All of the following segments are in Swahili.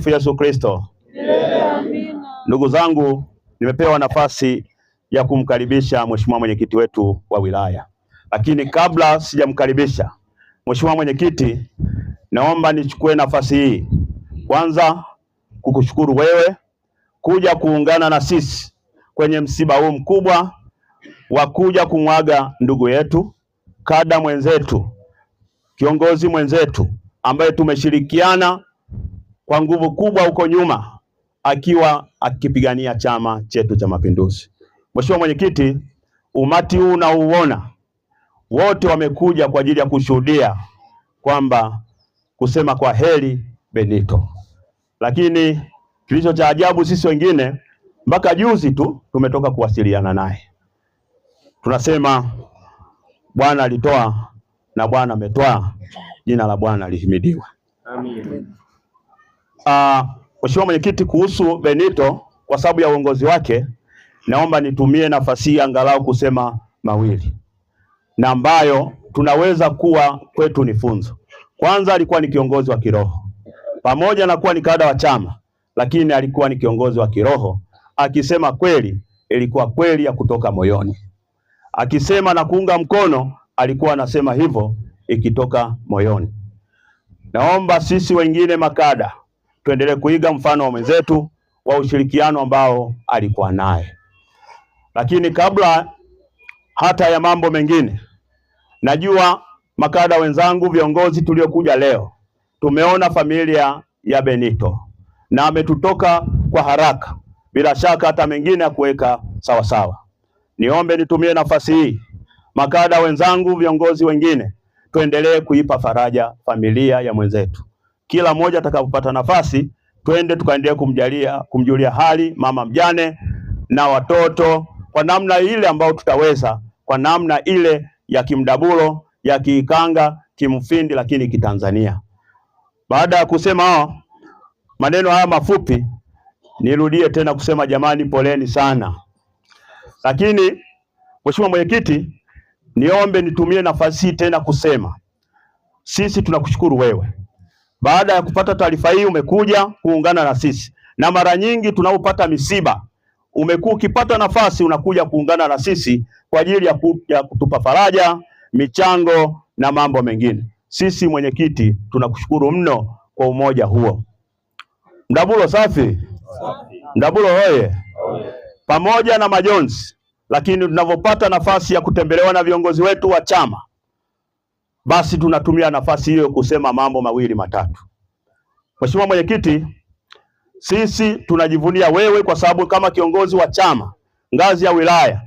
Yesu Kristo. Amina. Ndugu zangu, nimepewa nafasi ya kumkaribisha mheshimiwa mwenyekiti wetu wa wilaya. Lakini kabla sijamkaribisha mheshimiwa mwenyekiti, naomba nichukue nafasi hii kwanza kukushukuru wewe kuja kuungana na sisi kwenye msiba huu mkubwa wa kuja kumwaga ndugu yetu, kada mwenzetu, kiongozi mwenzetu ambaye tumeshirikiana kwa nguvu kubwa huko nyuma akiwa akipigania chama chetu cha Mapinduzi. Mheshimiwa mwenyekiti, umati huu unauona wote wamekuja kwa ajili ya kushuhudia kwamba kusema kwa heri Benito. Lakini kilicho cha ajabu, sisi wengine mpaka juzi tu tumetoka kuwasiliana naye. Tunasema Bwana alitoa na Bwana ametoa, jina la Bwana lihimidiwe. Amen. Mheshimiwa mwenyekiti, kuhusu Benito, kwa sababu ya uongozi wake, naomba nitumie nafasi hii angalau kusema mawili na ambayo tunaweza kuwa kwetu ni funzo. Kwanza, alikuwa ni kiongozi wa kiroho, pamoja na kuwa ni kada wa chama, lakini alikuwa ni kiongozi wa kiroho. Akisema kweli, ilikuwa kweli ya kutoka moyoni. Akisema na kuunga mkono, alikuwa anasema hivyo ikitoka moyoni. Naomba sisi wengine makada tuendelee kuiga mfano wa mwenzetu wa ushirikiano ambao alikuwa naye. Lakini kabla hata ya mambo mengine, najua makada wenzangu, viongozi tuliokuja leo, tumeona familia ya Benito na ametutoka kwa haraka, bila shaka hata mengine ya kuweka sawa sawa. Niombe nitumie nafasi hii, makada wenzangu, viongozi wengine, tuendelee kuipa faraja familia ya mwenzetu. Kila mmoja atakapopata nafasi, twende tukaendelee kumjulia hali mama mjane na watoto kwa namna ile ambayo tutaweza, kwa namna ile ya kimdabulo, ya kiikanga, kimfindi, lakini kitanzania. Baada ya kusema maneno haya mafupi, nirudie tena kusema jamani, poleni sana. Lakini mheshimiwa mwenyekiti, niombe nitumie nafasi hii tena kusema sisi tunakushukuru wewe. Baada ya kupata taarifa hii umekuja kuungana na sisi, na mara nyingi tunapopata misiba umekuwa ukipata nafasi unakuja kuungana na sisi kwa ajili ya kutupa faraja, michango na mambo mengine. Sisi mwenyekiti, tunakushukuru mno kwa umoja huo. Mdabulo safi. Mdabulo hoye. Pamoja na majonzi, lakini tunavyopata nafasi ya kutembelewa na viongozi wetu wa chama, basi tunatumia nafasi hiyo kusema mambo mawili matatu. Mheshimiwa mwenyekiti, sisi tunajivunia wewe kwa sababu kama kiongozi wa chama ngazi ya wilaya,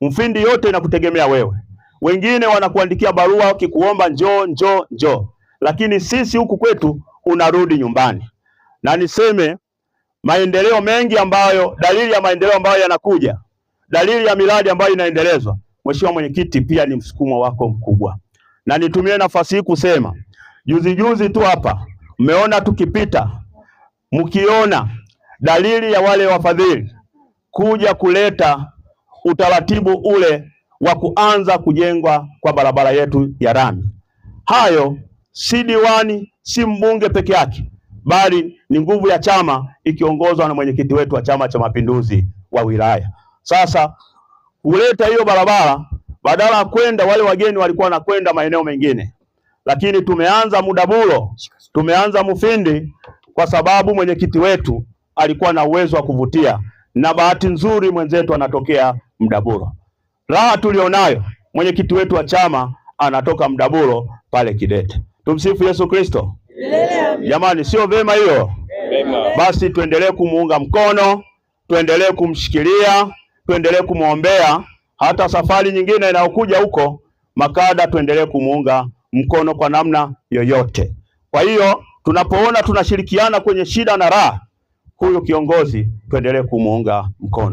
Mfindi yote inakutegemea wewe. Wengine wanakuandikia barua wakikuomba njoo, lakini sisi huku kwetu unarudi nyumbani. Na niseme maendeleo mengi ambayo, dalili ya maendeleo ambayo yanakuja, dalili ya miradi ambayo inaendelezwa, Mheshimiwa mwenyekiti, pia ni msukumo wako mkubwa. Na nitumie nafasi hii kusema juzi tu hapa mmeona tukipita, mkiona dalili ya wale wafadhili kuja kuleta utaratibu ule wa kuanza kujengwa kwa barabara yetu ya rami. Hayo si diwani, si mbunge peke yake, bali ni nguvu ya chama ikiongozwa na mwenyekiti wetu wa Chama cha Mapinduzi wa wilaya. Sasa kuleta hiyo barabara, badala ya kwenda wale wageni walikuwa wanakwenda maeneo mengine, lakini tumeanza Mdabulo, tumeanza Mufindi kwa sababu mwenyekiti wetu alikuwa na uwezo wa kuvutia, na bahati nzuri mwenzetu anatokea Mdabulo. Raha tulionayo, mwenyekiti wetu wa chama anatoka Mdabulo pale Kidete. Tumsifu Yesu Kristo. Jamani, sio vema hiyo? Basi tuendelee kumuunga mkono, tuendelee kumshikilia, tuendelee kumwombea. Hata safari nyingine inayokuja huko, makada tuendelee kumuunga mkono kwa namna yoyote. Kwa hiyo tunapoona tunashirikiana kwenye shida na raha, huyu kiongozi tuendelee kumuunga mkono.